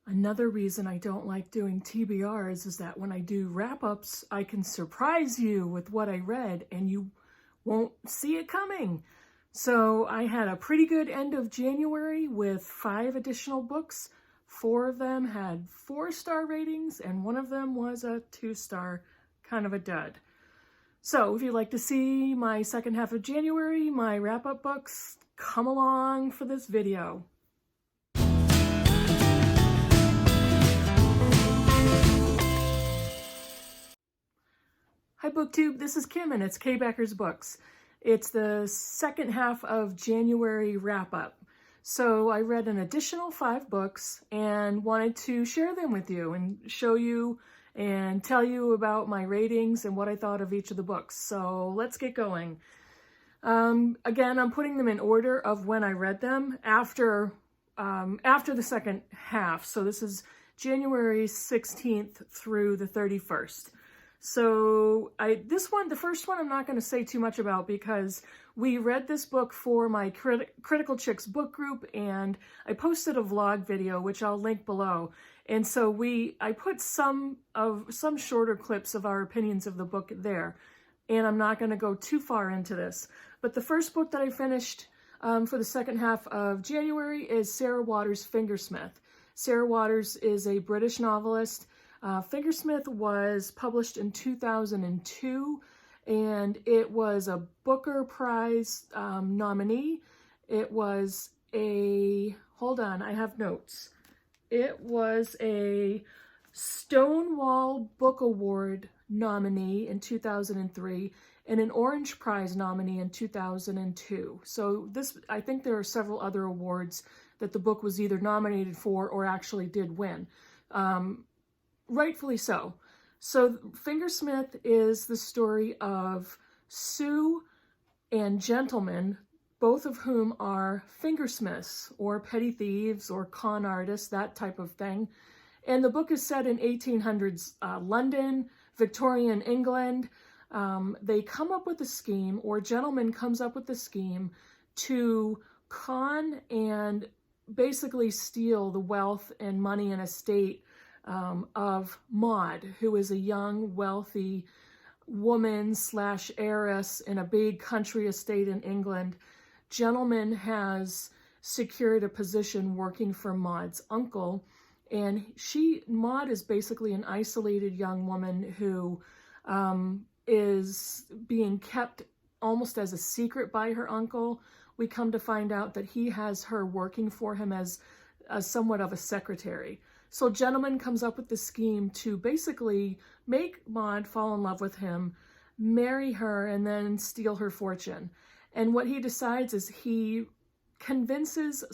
Another reason I don't like doing TBRs is that when I do wrap-ups, I can surprise you with what I read and you won't see it coming. So I had a pretty good end of January with 5 additional books. 4 of them had 4-star ratings and 1 of them was a 2-star, kind of a dud. So if you'd like to see my second half of January, my wrap-up books, come along for this video. Hi BookTube, this is Kim and it's K Becker's Books. It's the second half of January wrap-up. So I read an additional 5 books and wanted to share them with you and show you and tell you about my ratings and what I thought of each of the books. So let's get going. Again, I'm putting them in order of when I read them after the second half. So this is January 16th through the 31st. So the first one I'm not going to say too much about because we read this book for my Critical Chicks book group and I posted a vlog video, which I'll link below. And so I put some shorter clips of our opinions of the book there. And I'm not going to go too far into this. But the first book that I finished for the second half of January is Sarah Waters' Fingersmith. Sarah Waters is a British novelist. Fingersmith was published in 2002, and it was a Booker Prize nominee. It was hold on, I have notes. It was a Stonewall Book Award nominee in 2003 and an Orange Prize nominee in 2002. So I think there are several other awards that the book was either nominated for or actually did win. Rightfully so. So Fingersmith is the story of Sue and Gentleman, both of whom are fingersmiths or petty thieves or con artists, that type of thing. And the book is set in 1800s London, Victorian England. They come up with a scheme, or Gentleman comes up with a scheme to con and basically steal the wealth and money and estate of Maud, who is a young, wealthy woman / heiress in a big country estate in England. Gentleman has secured a position working for Maud's uncle, and Maud is basically an isolated young woman who is being kept almost as a secret by her uncle. We come to find out that he has her working for him as somewhat of a secretary. So Gentleman comes up with the scheme to basically make Maud fall in love with him, marry her, and then steal her fortune. And what he decides is he convinces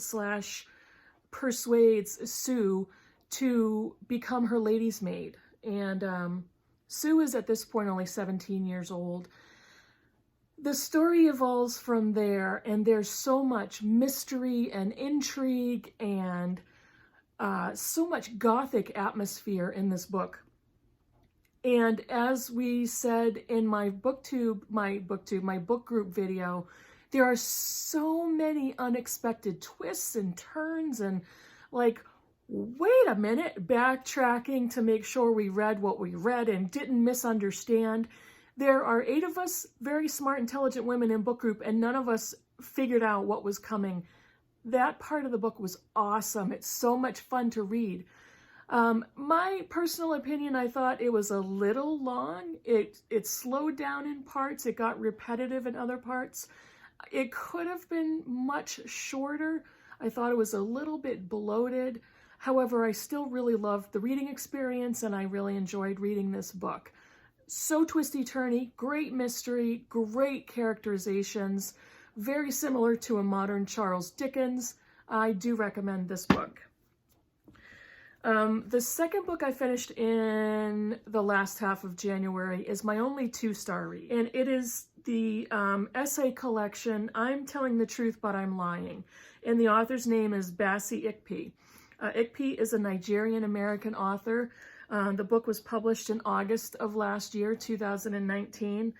/ persuades Sue to become her lady's maid. And Sue is at this point only 17 years old. The story evolves from there, and there's so much mystery and intrigue and so much gothic atmosphere in this book. And as we said in my book group video, there are so many unexpected twists and turns and like, wait a minute, backtracking to make sure we read what we read and didn't misunderstand. There are 8 of us, very smart, intelligent women in book group, and none of us figured out what was coming. That part of the book was awesome. It's so much fun to read. My personal opinion, I thought it was a little long. It slowed down in parts. It got repetitive in other parts. It could have been much shorter. I thought it was a little bit bloated. However, I still really loved the reading experience and I really enjoyed reading this book. So twisty-turny, great mystery, great characterizations, very similar to a modern Charles Dickens. I do recommend this book. The second book I finished in the last half of January is my only 2-star read, and it is the essay collection, I'm Telling the Truth But I'm Lying, and the author's name is Bassey Ikpi. Ikpi is a Nigerian-American author. The book was published in August of last year, 2019.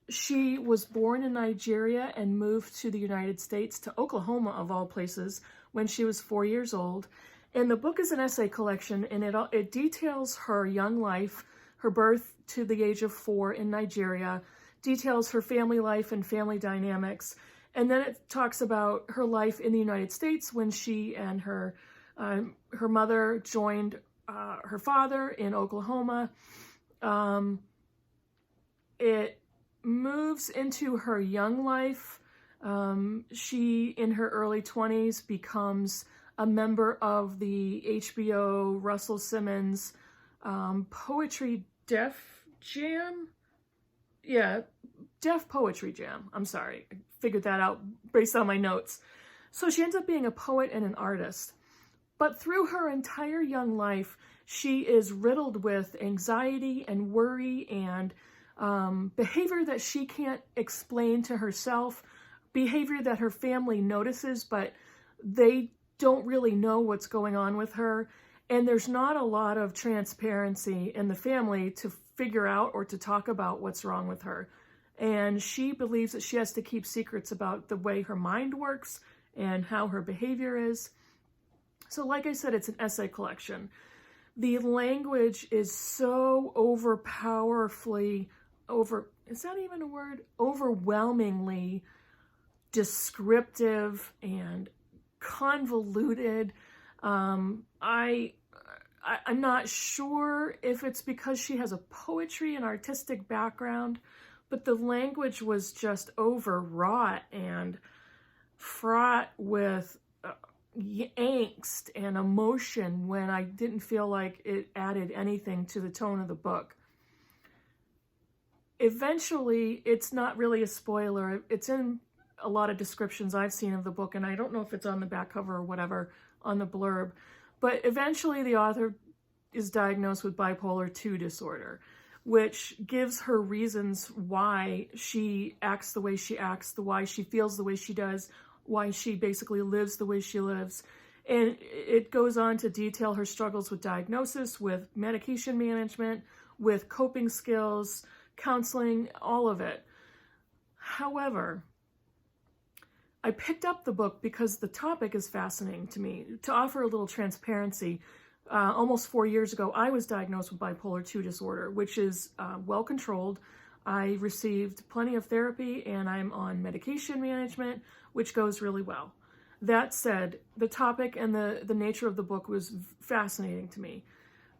She was born in Nigeria and moved to the United States, to Oklahoma of all places, when she was 4 years old. And the book is an essay collection, and it details her young life, her birth to the age of 4 in Nigeria, details her family life and family dynamics, and then it talks about her life in the United States when she and her mother joined her father in Oklahoma. It moves into her young life. She, in her early 20s, becomes a member of the HBO Russell Simmons Poetry Def Jam? Yeah, Def Poetry Jam. I'm sorry. I figured that out based on my notes. So she ends up being a poet and an artist. But through her entire young life, she is riddled with anxiety and worry and behavior that she can't explain to herself, behavior that her family notices, but they don't really know what's going on with her. And there's not a lot of transparency in the family to figure out or to talk about what's wrong with her. And she believes that she has to keep secrets about the way her mind works and how her behavior is. So like I said, it's an essay collection. The language is so is that even a word? Overwhelmingly descriptive and convoluted. I'm not sure if it's because she has a poetry and artistic background, but the language was just overwrought and fraught with angst and emotion when I didn't feel like it added anything to the tone of the book. Eventually, it's not really a spoiler. It's in a lot of descriptions I've seen of the book, and I don't know if it's on the back cover or whatever on the blurb, but eventually the author is diagnosed with bipolar II disorder, which gives her reasons why she acts the way she acts, why she feels the way she does, why she basically lives the way she lives. And it goes on to detail her struggles with diagnosis, with medication management, with coping skills, counseling, all of it. However, I picked up the book because the topic is fascinating to me. To offer a little transparency, almost 4 years ago, I was diagnosed with bipolar II disorder, which is well controlled. I received plenty of therapy and I'm on medication management, which goes really well. That said, the topic and the nature of the book was fascinating to me.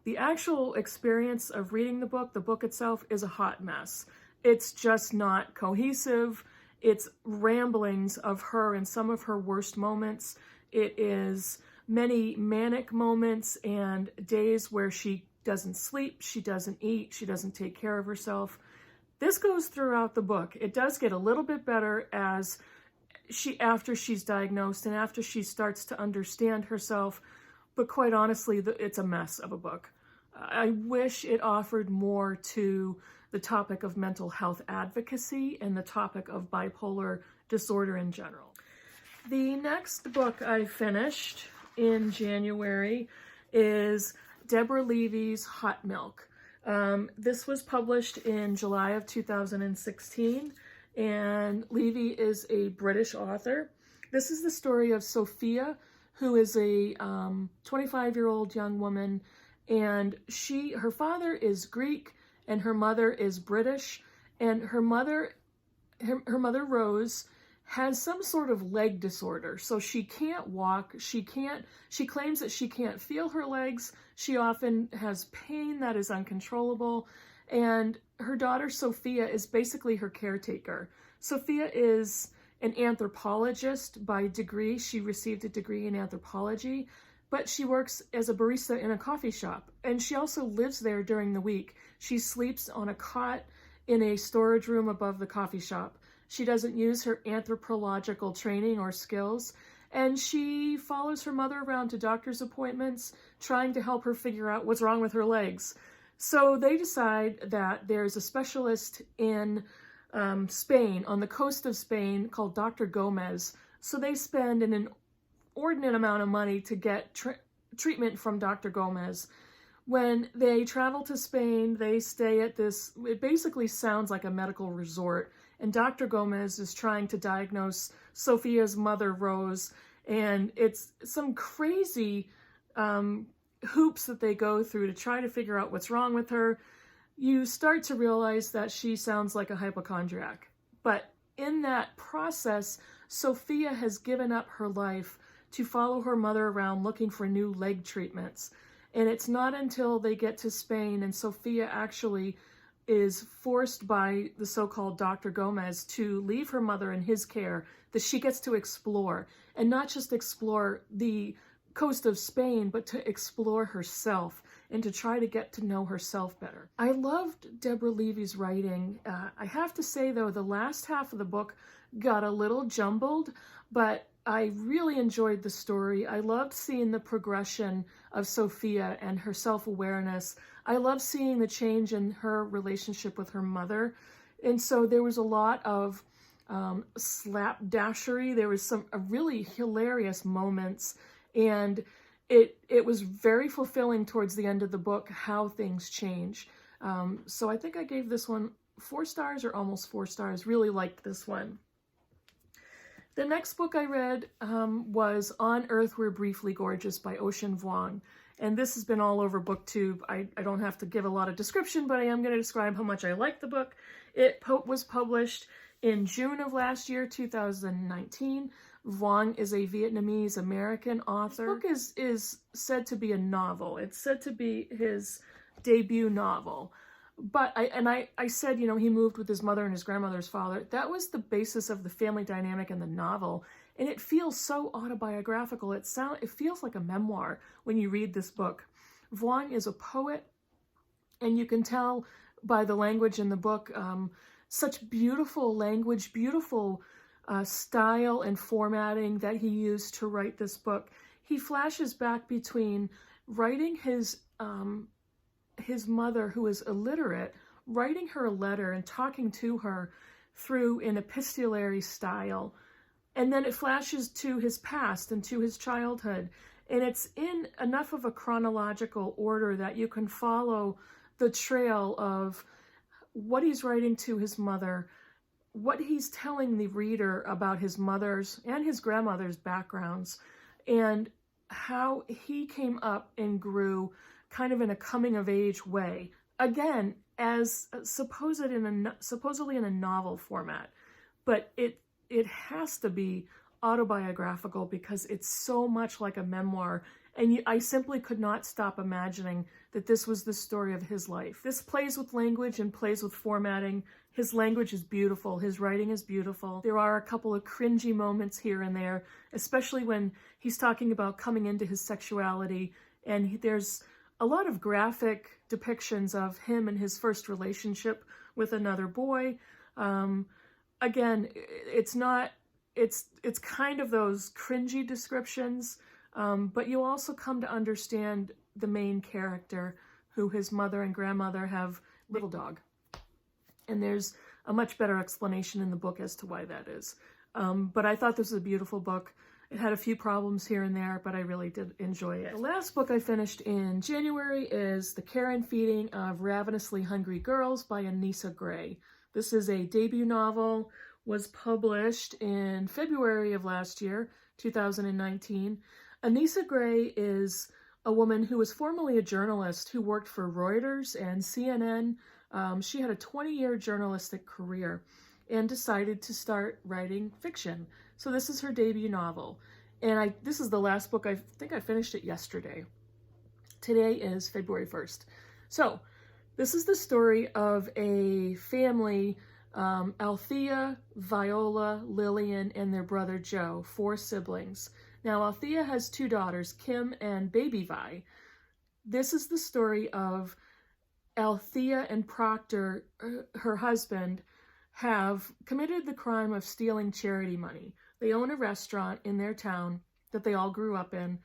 The actual experience of reading the book itself is a hot mess. It's just not cohesive. It's ramblings of her and some of her worst moments. It is many manic moments and days where she doesn't sleep, she doesn't eat, she doesn't take care of herself. This goes throughout the book. It does get a little bit better after she's diagnosed and after she starts to understand herself, but quite honestly, it's a mess of a book. I wish it offered more to the topic of mental health advocacy and the topic of bipolar disorder in general. The next book I finished in January is Deborah Levy's Hot Milk. This was published in July of 2016, and Levy is a British author. This is the story of Sophia, who is a 25-year-old young woman, and her father is Greek and her mother is British, and her mother Rose has some sort of leg disorder, so she can't walk, she claims that she can't feel her legs, she often has pain that is uncontrollable, and her daughter Sophia is basically her caretaker. Sophia is an anthropologist by degree. She received a degree in anthropology, but she works as a barista in a coffee shop, and she also lives there during the week. She sleeps on a cot in a storage room above the coffee shop. She doesn't use her anthropological training or skills, and she follows her mother around to doctor's appointments, trying to help her figure out what's wrong with her legs. So they decide that there's a specialist in Spain, on the coast of Spain, called Dr. Gomez. So they spend an inordinate amount of money to get treatment from Dr. Gomez. When they travel to Spain, they stay at it basically sounds like a medical resort, and Dr. Gomez is trying to diagnose Sophia's mother, Rose, and it's some crazy hoops that they go through to try to figure out what's wrong with her, you start to realize that she sounds like a hypochondriac. But in that process, Sophia has given up her life to follow her mother around looking for new leg treatments. And it's not until they get to Spain and Sophia actually is forced by the so-called Dr. Gomez to leave her mother in his care that she gets to explore. And not just explore the coast of Spain, but to explore herself and to try to get to know herself better. I loved Deborah Levy's writing. I have to say, though, the last half of the book got a little jumbled, but I really enjoyed the story. I loved seeing the progression of Sophia and her self-awareness. I loved seeing the change in her relationship with her mother. And so there was a lot of slapdashery. There was some really hilarious moments. And it was very fulfilling towards the end of the book how things change. So I think I gave this one 4 stars or almost 4 stars. Really liked this one. The next book I read was On Earth We're Briefly Gorgeous by Ocean Vuong. And this has been all over BookTube. I don't have to give a lot of description, but I am going to describe how much I like the book. It was published in June of last year, 2019. Vuong is a Vietnamese-American author. This book is said to be a novel. It's said to be his debut novel. But I said, you know, he moved with his mother and his grandmother's father. That was the basis of the family dynamic in the novel. And it feels so autobiographical. It feels like a memoir when you read this book. Vuong is a poet, and you can tell by the language in the book, such beautiful language, beautiful style and formatting that he used to write this book. He flashes back between writing his mother, who is illiterate, writing her a letter and talking to her through an epistolary style. And then it flashes to his past and to his childhood. And it's in enough of a chronological order that you can follow the trail of what he's writing to his mother, what he's telling the reader about his mother's and his grandmother's backgrounds, and how he came up and grew kind of in a coming-of-age way. Again, as supposedly in a novel format, but it has to be autobiographical because it's so much like a memoir, and I simply could not stop imagining that this was the story of his life. This plays with language and plays with formatting. His language is beautiful. His writing is beautiful. There are a couple of cringy moments here and there, especially when he's talking about coming into his sexuality, and there's a lot of graphic depictions of him and his first relationship with another boy. Again, it's kind of those cringy descriptions, but you also come to understand the main character, who his mother and grandmother have little dog. And there's a much better explanation in the book as to why that is. But I thought this was a beautiful book. It had a few problems here and there, but I really did enjoy it. The last book I finished in January is The Care and Feeding of Ravenously Hungry Girls by Anissa Gray. This is a debut novel, was published in February of last year, 2019. Anissa Gray is a woman who was formerly a journalist who worked for Reuters and CNN. She had a 20-year journalistic career and decided to start writing fiction. So this is her debut novel. And this is the last book. I think I finished it yesterday. Today is February 1st. So this is the story of a family, Althea, Viola, Lillian, and their brother Joe, 4 siblings. Now, Althea has 2 daughters, Kim and Baby Vi. This is the story of Althea and Proctor, her husband, have committed the crime of stealing charity money. They own a restaurant in their town that they all grew up in.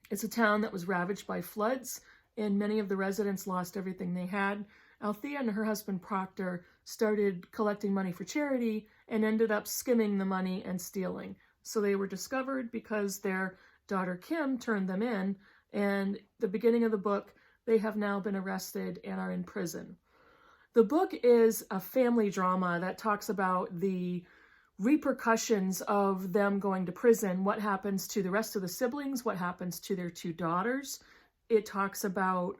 It's a town that was ravaged by floods, and many of the residents lost everything they had. Althea and her husband Proctor started collecting money for charity and ended up skimming the money and stealing. So they were discovered because their daughter Kim turned them in, and the beginning of the book, they have now been arrested and are in prison. The book is a family drama that talks about the repercussions of them going to prison, what happens to the rest of the siblings, what happens to their 2 daughters. It talks about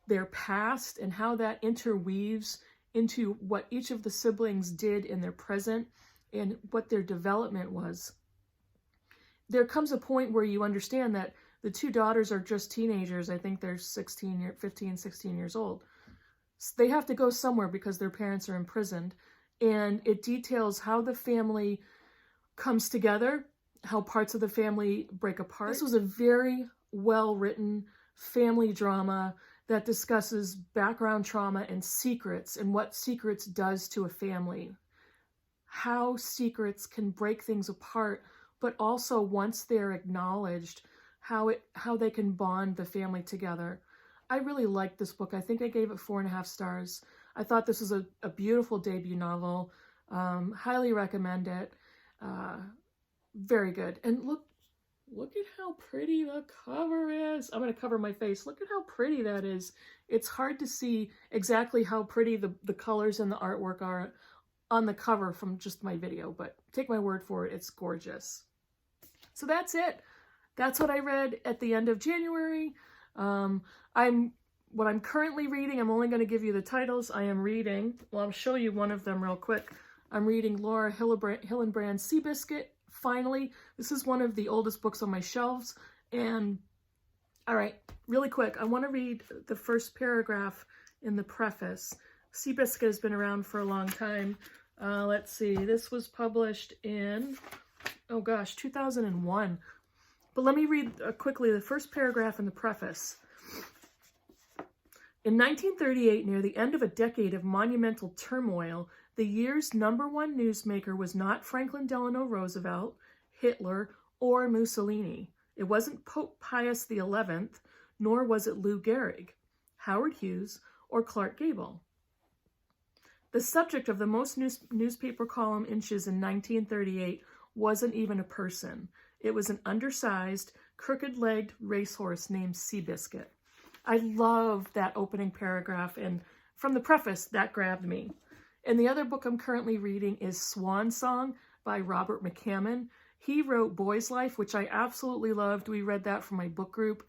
their past and how that interweaves into what each of the siblings did in their present and what their development was. There comes a point where you understand that the 2 daughters are just teenagers. I think they're 15, 16 years old. So they have to go somewhere because their parents are imprisoned. And it details how the family comes together, how parts of the family break apart. This was a very well-written family drama that discusses background trauma and secrets and what secrets does to a family. How secrets can break things apart, but also once they're acknowledged, how they can bond the family together. I really liked this book. I think I gave it 4.5 stars. I thought this was a beautiful debut novel. Highly recommend it. Very good. And look at how pretty the cover is. I'm going to cover my face. Look at how pretty that is. It's hard to see exactly how pretty the colors and the artwork are on the cover from just my video, but take my word for it, it's gorgeous. So that's it. That's what I read at the end of January. What I'm currently reading, I'm only going to give you the titles. I am reading, well, I'll show you one of them real quick. I'm reading Laura Hillenbrand's Seabiscuit, finally. This is one of the oldest books on my shelves. And, all right, really quick, I want to read the first paragraph in the preface. Seabiscuit has been around for a long time. Let's see, this was published in, oh gosh, 2001. But let me read quickly the first paragraph in the preface. In 1938, near the end of a decade of monumental turmoil, the year's #1 newsmaker was not Franklin Delano Roosevelt, Hitler, or Mussolini. It wasn't Pope Pius XI, nor was it Lou Gehrig, Howard Hughes, or Clark Gable. The subject of the most newspaper column inches in 1938 wasn't even a person. It was an undersized, crooked-legged racehorse named Seabiscuit. I love that opening paragraph, and from the preface, that grabbed me. And the other book I'm currently reading is Swan Song by Robert McCammon. He wrote Boy's Life, which I absolutely loved. We read that from my book group.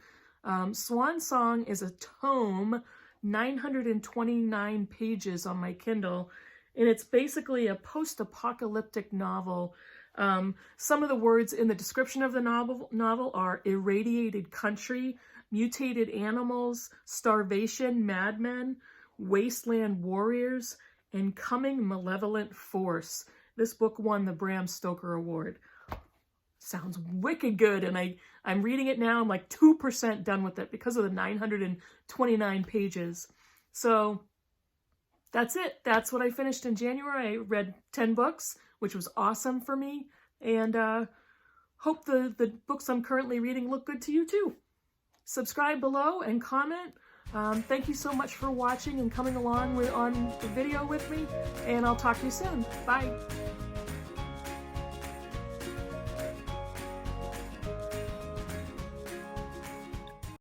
Swan Song is a tome, 929 pages on my Kindle, and it's basically a post-apocalyptic novel. Some of the words in the description of the novel are irradiated country, mutated animals, starvation, madmen, wasteland warriors, and coming malevolent force. This book won the Bram Stoker Award. Sounds wicked good, and I'm reading it now. I'm like 2% done with it because of the 929 pages. So that's it. That's what I finished in January. I read 10 books, which was awesome for me, and hope the books I'm currently reading look good to you too. Subscribe below and comment. Thank you so much for watching and coming along on the video with me, and I'll talk to you soon. Bye.